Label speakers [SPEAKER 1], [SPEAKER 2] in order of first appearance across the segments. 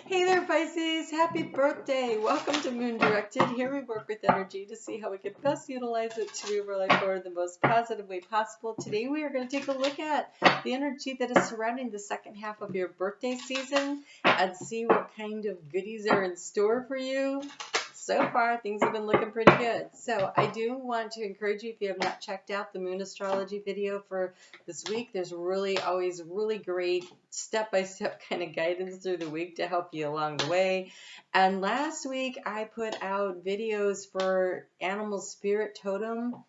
[SPEAKER 1] Hey there, Pisces! Happy birthday! Welcome to Moon Directed. Here we work with energy to see how we can best utilize it to move our life forward the most positive way possible. Today we are going to take a look at the energy that is surrounding the second half of your birthday season and see what kind of goodies are in store for you. So far, things have been looking pretty good. So I do want to encourage you, if you have not checked out the moon astrology video for this week, there's always really great step-by-step kind of guidance through the week to help you along the way. And last week I put out videos for animal spirit totem.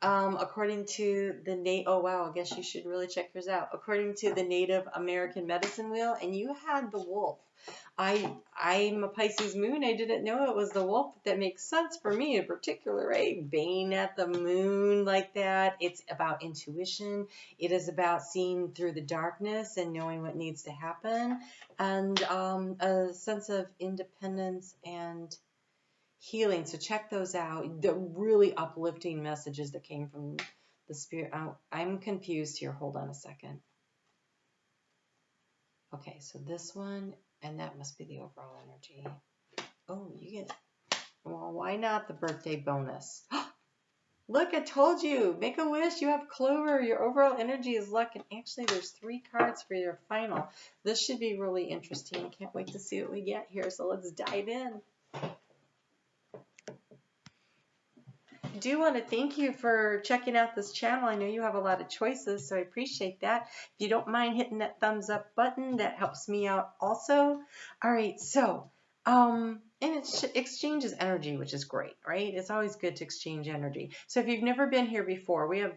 [SPEAKER 1] According to the oh wow, I guess you should really check yours out. According to the Native American medicine wheel, and you had the wolf. I'm a Pisces moon. I didn't know it was the wolf. That makes sense for me in particular, right? Baying at the moon like that. It's about intuition. It is about seeing through the darkness and knowing what needs to happen, and a sense of independence and healing. So check those out. The really uplifting messages that came from the spirit. I'm confused here. Hold on a second. Okay, so this one, and that must be the overall energy. Oh, you get, well, why not the birthday bonus? Look, I told you. Make a wish. You have clover. Your overall energy is luck. And actually, there's 3 cards for your final. This should be really interesting. Can't wait to see what we get here. So let's dive in. I do want to thank you for checking out this channel. I know you have a lot of choices, so I appreciate that. If you don't mind hitting that thumbs up button, that helps me out also. All right, so and it exchanges energy, which is great, right? It's always good to exchange energy. So if you've never been here before, we have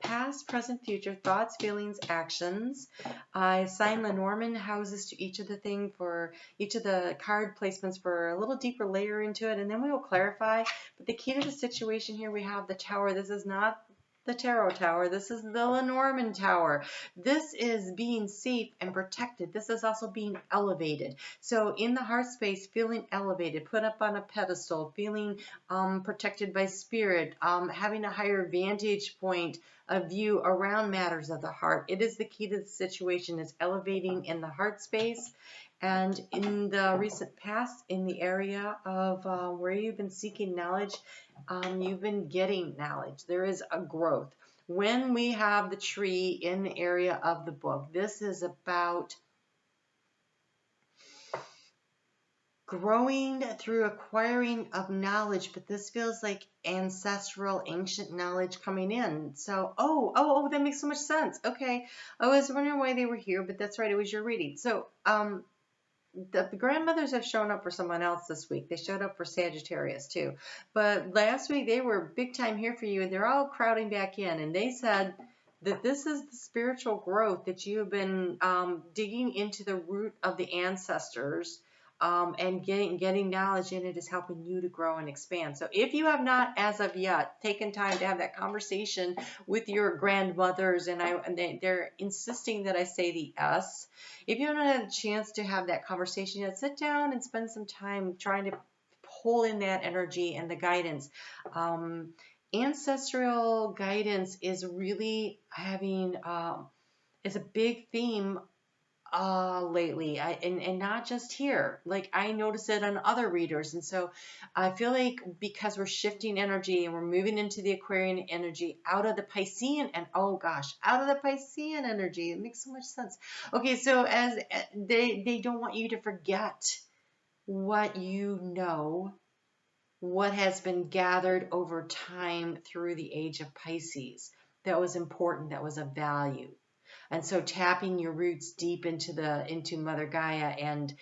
[SPEAKER 1] past, present, future, thoughts, feelings, actions. I assign Lenormand houses to each of the thing for each of the card placements for a little deeper layer into it, and then we will clarify. But the key to the situation here, we have the tower. This is not the tarot tower. This is the Lenormand tower. This is being safe and protected. This is also being elevated. So in the heart space, feeling elevated, put up on a pedestal, feeling protected by spirit, having a higher vantage point of view around matters of the heart. It is the key to the situation. It's elevating in the heart space. And in the recent past, in the area of where you've been seeking knowledge, you've been getting knowledge. There is a growth. When we have the tree in the area of the book, this is about growing through acquiring of knowledge, but this feels like ancestral, ancient knowledge coming in. So, oh, that makes so much sense. Okay, I was wondering why they were here, but that's right, it was your reading. So, the grandmothers have shown up for someone else this week. They showed up for Sagittarius too. But last week they were big time here for you, and they're all crowding back in. And they said that this is the spiritual growth that you have been digging into the root of the ancestors. And getting knowledge in it is helping you to grow and expand. So if you have not, as of yet, taken time to have that conversation with your grandmothers, and they're insisting that I say the S. If you haven't had a chance to have that conversation yet, sit down and spend some time trying to pull in that energy and the guidance. Ancestral guidance is really having is a big theme lately, and not just here. Like, I notice it on other readers, and so I feel like because we're shifting energy and we're moving into the Aquarian energy out of the Piscean, and oh gosh, out of the Piscean energy, it makes so much sense. Okay, so as they don't want you to forget what you know, what has been gathered over time through the age of Pisces that was important, that was of value. And so tapping your roots deep into Mother Gaia and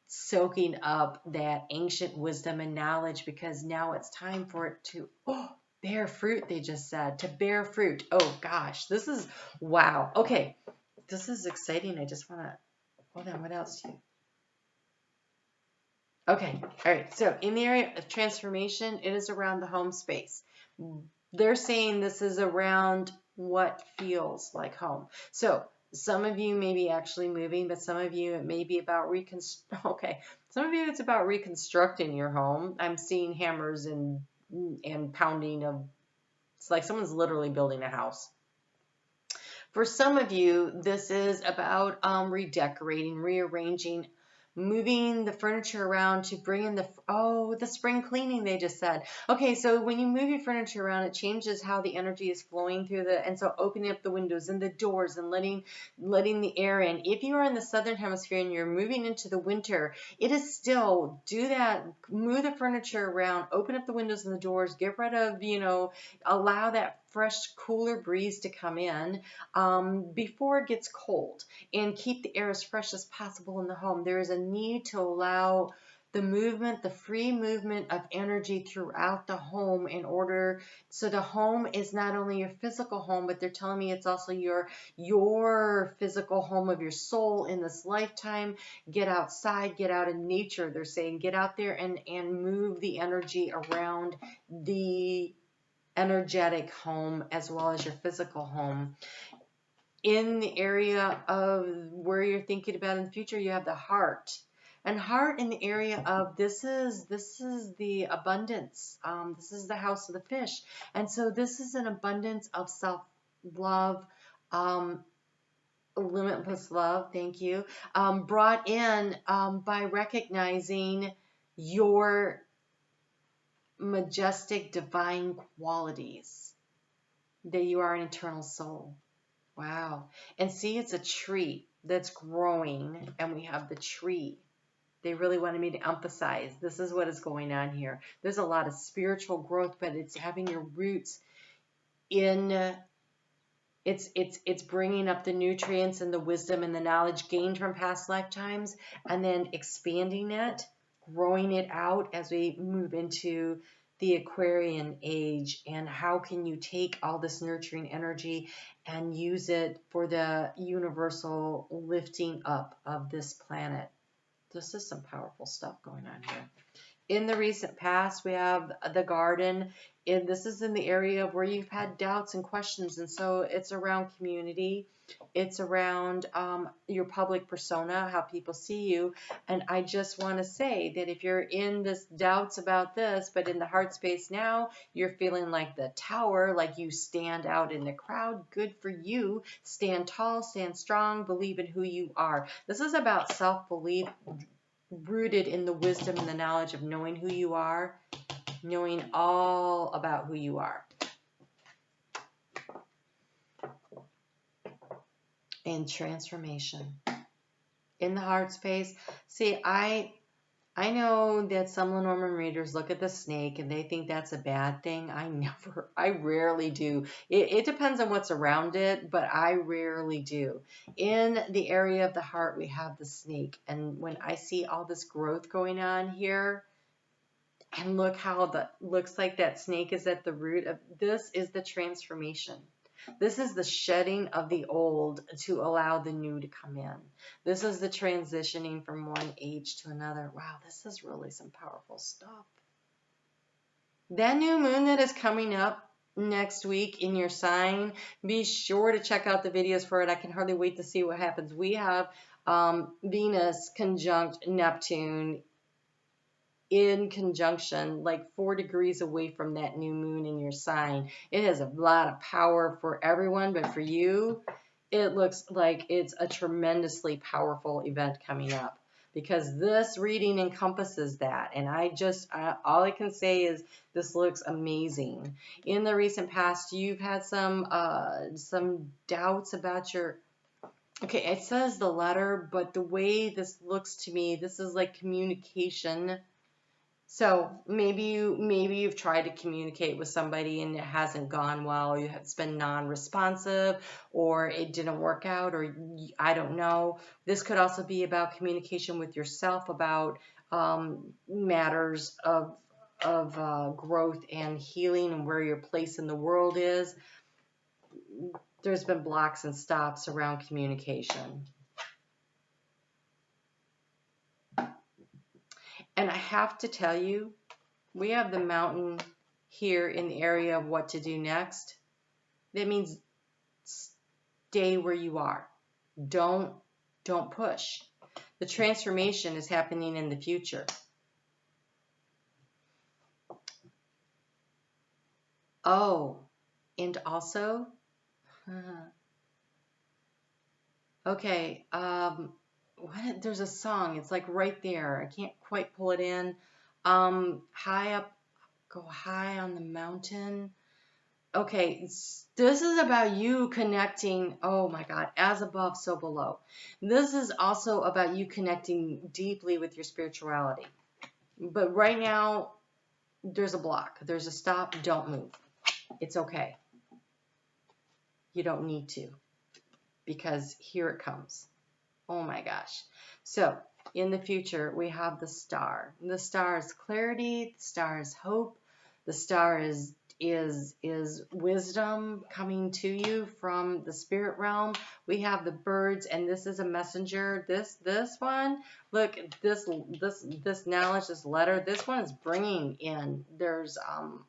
[SPEAKER 1] soaking up that ancient wisdom and knowledge, because now it's time for it to bear fruit. They just said to bear fruit. Oh gosh, this is wow. Okay, this is exciting. I just want to hold on. What else do you? Okay, all right. So in the area of transformation, it is around the home space. They're saying this is around what feels like home. So some of you may be actually moving, but some of you it may be about some of you it's about reconstructing your home. I'm seeing hammers and pounding of, it's like someone's literally building a house. For some of you, this is about redecorating, rearranging moving the furniture around to bring in the spring cleaning they just said. Okay, so when you move your furniture around, it changes how the energy is flowing through and so opening up the windows and the doors and letting the air in. If you are in the southern hemisphere and you're moving into the winter, it is still do that, move the furniture around, open up the windows and the doors, get rid of, allow that fresh, cooler breeze to come in before it gets cold, and keep the air as fresh as possible in the home. There is a need to allow the free movement of energy throughout the home so the home is not only your physical home, but they're telling me it's also your physical home of your soul in this lifetime. Get outside, get out in nature. They're saying get out there and move the energy around the energetic home as well as your physical home. In the area of where you're thinking about in the future, you have the heart. And heart in the area of this is the abundance. This is the house of the fish. And so this is an abundance of self-love, limitless love, thank you, brought in by recognizing your majestic divine qualities, that you are an eternal soul. Wow. And see, it's a tree that's growing, and we have the tree. They really wanted me to emphasize this is what is going on here. There's a lot of spiritual growth, but it's having your roots in it's bringing up the nutrients and the wisdom and the knowledge gained from past lifetimes, and then expanding it, growing it out as we move into the Aquarian age. And how can you take all this nurturing energy and use it for the universal lifting up of this planet? This is some powerful stuff going on here. In the recent past, we have the garden, and this is in the area of where you've had doubts and questions, and so it's around community. It's around your public persona, how people see you. And I just want to say that if you're in this doubts about this, but in the heart space now, you're feeling like the tower, like you stand out in the crowd, good for you. Stand tall, stand strong, believe in who you are. This is about self-belief, rooted in the wisdom and the knowledge of knowing who you are, knowing all about who you are. And transformation. In the heart space, see, I know that some Lenormand readers look at the snake and they think that's a bad thing. I rarely do. It depends on what's around it, but I rarely do. In the area of the heart, we have the snake. And when I see all this growth going on here, and look how looks like that snake is at the root of this, is the transformation. This is the shedding of the old to allow the new to come in. This is the transitioning from one age to another. Wow, this is really some powerful stuff. That new moon that is coming up next week in your sign, be sure to check out the videos for it. I can hardly wait to see what happens. We have Venus conjunct Neptune in conjunction, like 4 degrees away from that new moon in your sign. It has a lot of power for everyone, but for you, it looks like it's a tremendously powerful event coming up, because this reading encompasses that. And all I can say is this looks amazing. In the recent past, you've had some doubts about your... Okay, it says the letter, but the way this looks to me, this is like communication. So maybe you've tried to communicate with somebody and it hasn't gone well, or it's been non-responsive, or it didn't work out, or I don't know. This could also be about communication with yourself about matters of growth and healing and where your place in the world is. There's been blocks and stops around communication. And I have to tell you, we have the mountain here in the area of what to do next. That means stay where you are. Don't push. The transformation is happening in the future. Oh, and also, okay, there's a song. It's like right there. I can't quite pull it in. High up, go high on the mountain. Okay, this is about you connecting. Oh my God, as above, so below. This is also about you connecting deeply with your spirituality. But right now, there's a block. There's a stop. Don't move. It's okay. You don't need to, because here it comes. Oh my gosh. So in the future, we have the star. The star is clarity. The star is hope. The star is wisdom coming to you from the spirit realm. We have the birds, and this is a messenger. This one, look, this knowledge, this letter, this one is bringing in. There's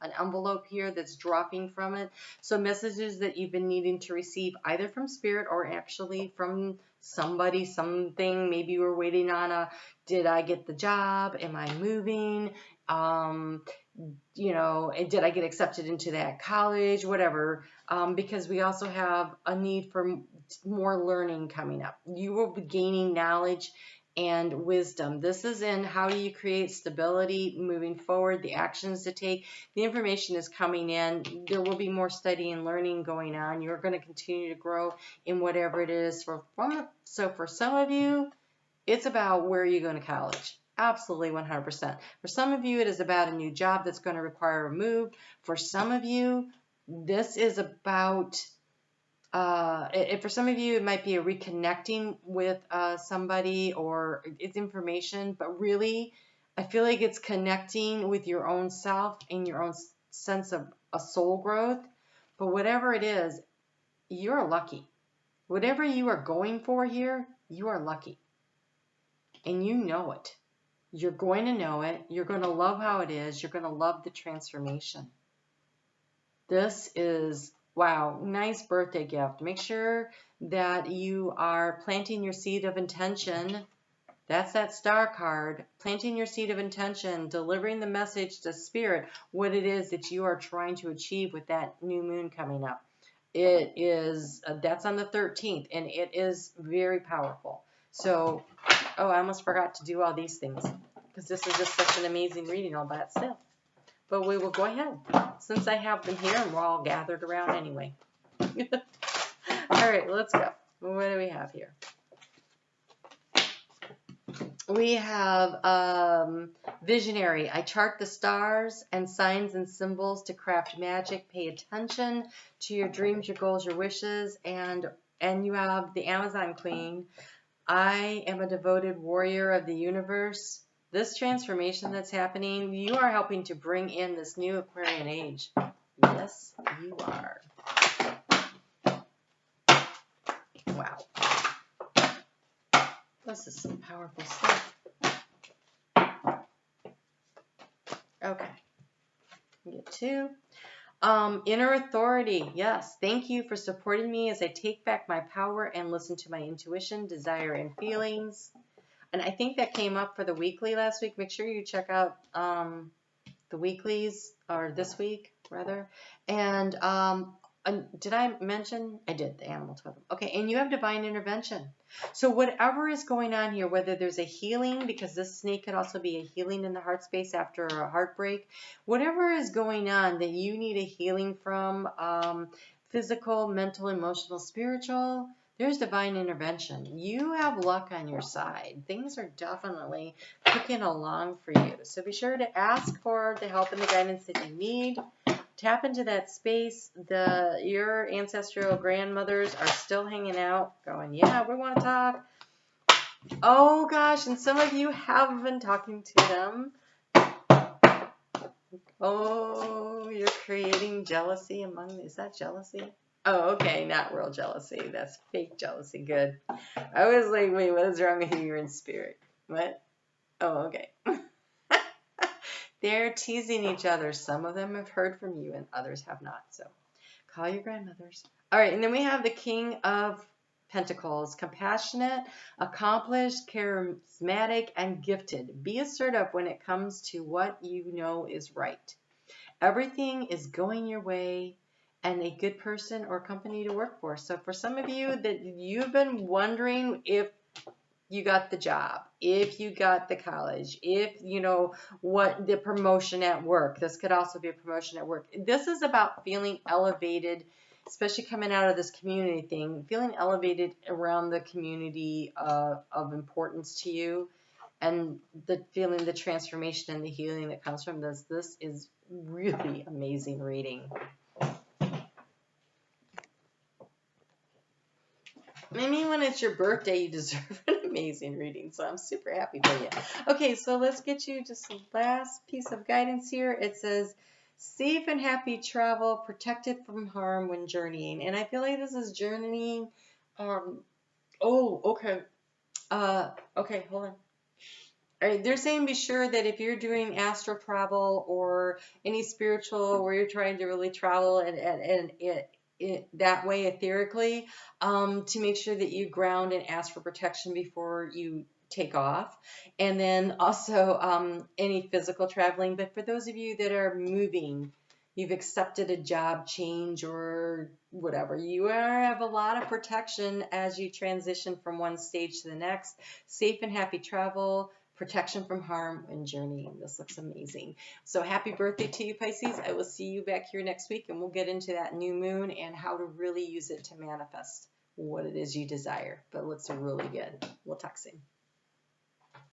[SPEAKER 1] an envelope here that's dropping from it. So messages that you've been needing to receive, either from spirit or actually from somebody, something. Maybe you were waiting on did I get the job? Am I moving? You know, and did I get accepted into that college, whatever, because we also have a need for more learning coming up. You will be gaining knowledge and wisdom. This is in how do you create stability moving forward, the actions to take. The information is coming in. There will be more study and learning going on. You're going to continue to grow in whatever it is. So for some of you, it's about where you're going to college. Absolutely 100%. For some of you, it is about a new job that's going to require a move. For some of you, this is about, for some of you, it might be a reconnecting with somebody, or it's information, but really, I feel like it's connecting with your own self and your own sense of a soul growth. But whatever it is, you're lucky. Whatever you are going for here, you are lucky. And you know it. You're going to know it. You're going to love how it is. You're going to love the transformation. This is, wow, nice birthday gift. Make sure that you are planting your seed of intention. That's that star card. Planting your seed of intention, delivering the message to spirit, what it is that you are trying to achieve with that new moon coming up. It is, that's on the 13th, and it is very powerful. So, oh, I almost forgot to do all these things, because this is just such an amazing reading all by itself. But we will go ahead, since I have them here and we're all gathered around anyway. All right, let's go. What do we have here? We have visionary. I chart the stars and signs and symbols to craft magic. Pay attention to your dreams, your goals, your wishes. And you have the Amazon Queen. I am a devoted warrior of the universe. This transformation that's happening, you are helping to bring in this new Aquarian age. Yes, you are. Wow. This is some powerful stuff. Okay. Get two. Inner authority. Yes. Thank you for supporting me as I take back my power and listen to my intuition, desire, and feelings. And I think that came up for the weekly last week. Make sure you check out the weeklies, or this week, rather. And did I mention? I did, the animal totem. Okay, and you have divine intervention. So whatever is going on here, whether there's a healing, because this snake could also be a healing in the heart space after a heartbreak, whatever is going on that you need a healing from, physical, mental, emotional, spiritual, there's divine intervention. You have luck on your side. Things are definitely cooking along for you. So be sure to ask for the help and the guidance that you need. Tap into that space. Your ancestral grandmothers are still hanging out, going, yeah, we want to talk. Oh, gosh, and some of you have been talking to them. Oh, you're creating jealousy among them. Is that jealousy? Oh, okay, not real jealousy. That's fake jealousy. Good. I was like, wait, what is wrong with you? You're in spirit. What? Oh, okay. They're teasing each other. Some of them have heard from you and others have not. So call your grandmothers. All right, and then we have the King of Pentacles. Compassionate, accomplished, charismatic, and gifted. Be assertive when it comes to what you know is right. Everything is going your way, and a good person or company to work for. So for some of you that you've been wondering if you got the job, if you got the college, if you know what the promotion at work, this could also be a promotion at work. This is about feeling elevated, especially coming out of this community thing, feeling elevated around the community of importance to you, and the feeling the transformation and the healing that comes from this. This is really amazing reading. I mean, when it's your birthday, you deserve an amazing reading, so I'm super happy for you. Okay, so let's get you just the last piece of guidance here. It says, safe and happy travel, protected from harm when journeying. And I feel like this is journeying. Okay. Okay, hold on. All right, they're saying be sure that if you're doing astral travel or any spiritual where you're trying to really travel and that way etherically, to make sure that you ground and ask for protection before you take off. And then also any physical traveling. But for those of you that are moving, you've accepted a job change or whatever, you have a lot of protection as you transition from one stage to the next. Safe and happy travel, protection from harm and journeying. This looks amazing. So happy birthday to you, Pisces. I will see you back here next week, and we'll get into that new moon and how to really use it to manifest what it is you desire. But it looks really good. We'll talk soon.